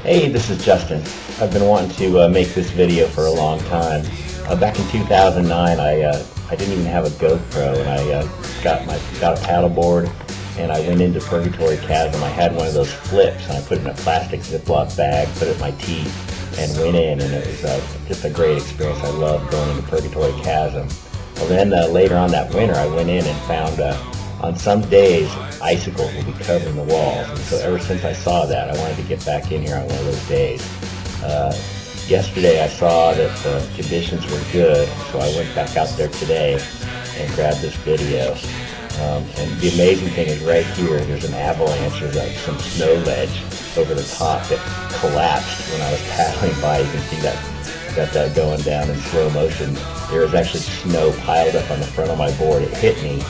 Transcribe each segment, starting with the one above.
Hey, this is Justin. I've been wanting to make this video for a long time. Back in 2009, I didn't even have a GoPro, and I got a paddleboard, and I went into Purgatory Chasm. I had one of those flips, and I put it in a plastic Ziploc bag, put it in my teeth, and went in, and it was just a great experience. I loved going into Purgatory Chasm. Well, then later on that winter, I went in and found on some days, icicles will be covering the walls. And so ever since I saw that, I wanted to get back in here on one of those days. Yesterday I saw that the conditions were good, so I went back out there today and grabbed this video. And the amazing thing is right here, there's an avalanche, there's like some snow ledge over the top that collapsed when I was paddling by. You can see that. Got that going down in slow motion. There was actually snow piled up on the front of my board. It hit me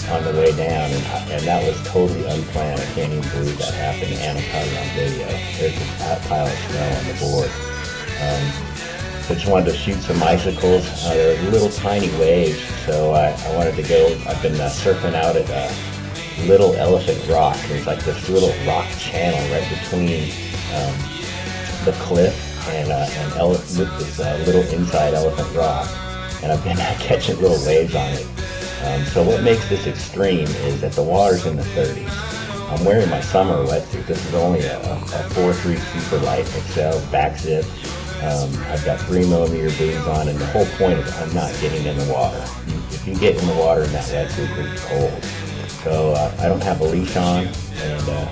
on the way down, and that was totally unplanned. I can't even believe that happened, and I caught it on video. There's a pile of snow on the board. So I just wanted to shoot some icicles. There were little tiny waves, so I wanted to go. I've been surfing out at Little Elephant Rock. There's like this little rock channel right between the cliff and this little inside Elephant Rock, and I've been catching little waves on it. So what makes this extreme is that the water's in the 30s. I'm wearing my summer wetsuit. This is only a 4.3 super light XL back zip. I've got 3mm boots on, and the whole point is I'm not getting in the water. If you get in the water in that wetsuit, it's cold. So I don't have a leash on, and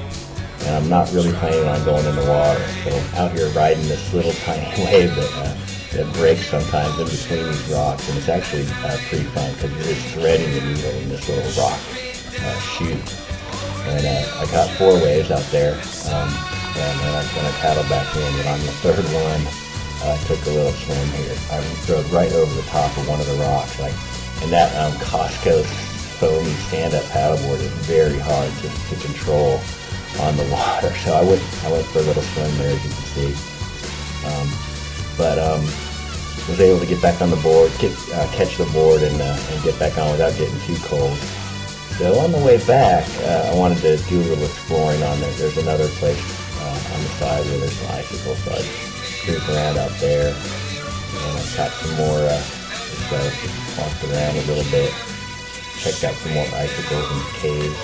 I'm not really planning on going in the water. So out here riding this little tiny wave that breaks sometimes in between these rocks, and it's actually pretty fun because you're just threading the needle in this little rock chute. And I got 4 waves out there, and then I'm going to paddle back in, and on the third one, I took a little swim here. I rode right over the top of one of the rocks, and that Costco foamy stand-up paddleboard is very hard to control on the water, so I went for a little swim there, as you can see. But was able to get back on the board, catch the board, and get back on without getting too cold. So on the way back, I wanted to do a little exploring on there. There's another place on the side where there's some icicles, so I cruised around out there, and I caught some more. Just walked around a little bit, checked out some more icicles in the caves.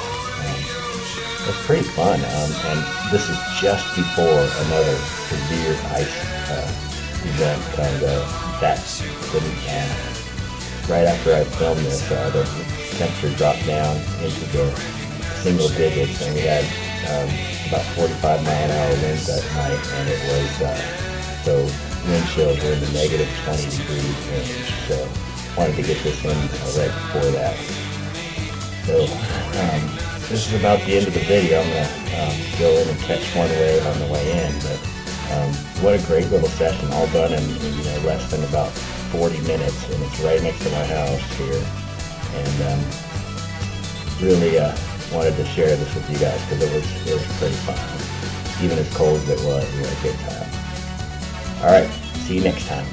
It's pretty fun, and this is just before another severe ice event comes. That's right after I filmed this, the temperature dropped down into the single digits, and we had about 45-mile-an-hour winds that night, and it was so wind chills were in the negative 20 degree range. So wanted to get this in right before that. So this is about the end of the video. I'm going to go in and catch one wave on the way in, but what a great little session, all done in less than about 40 minutes, and it's right next to my house here, and really wanted to share this with you guys because it was pretty fun. Even as cold as it was, we had a good time. Alright, see you next time.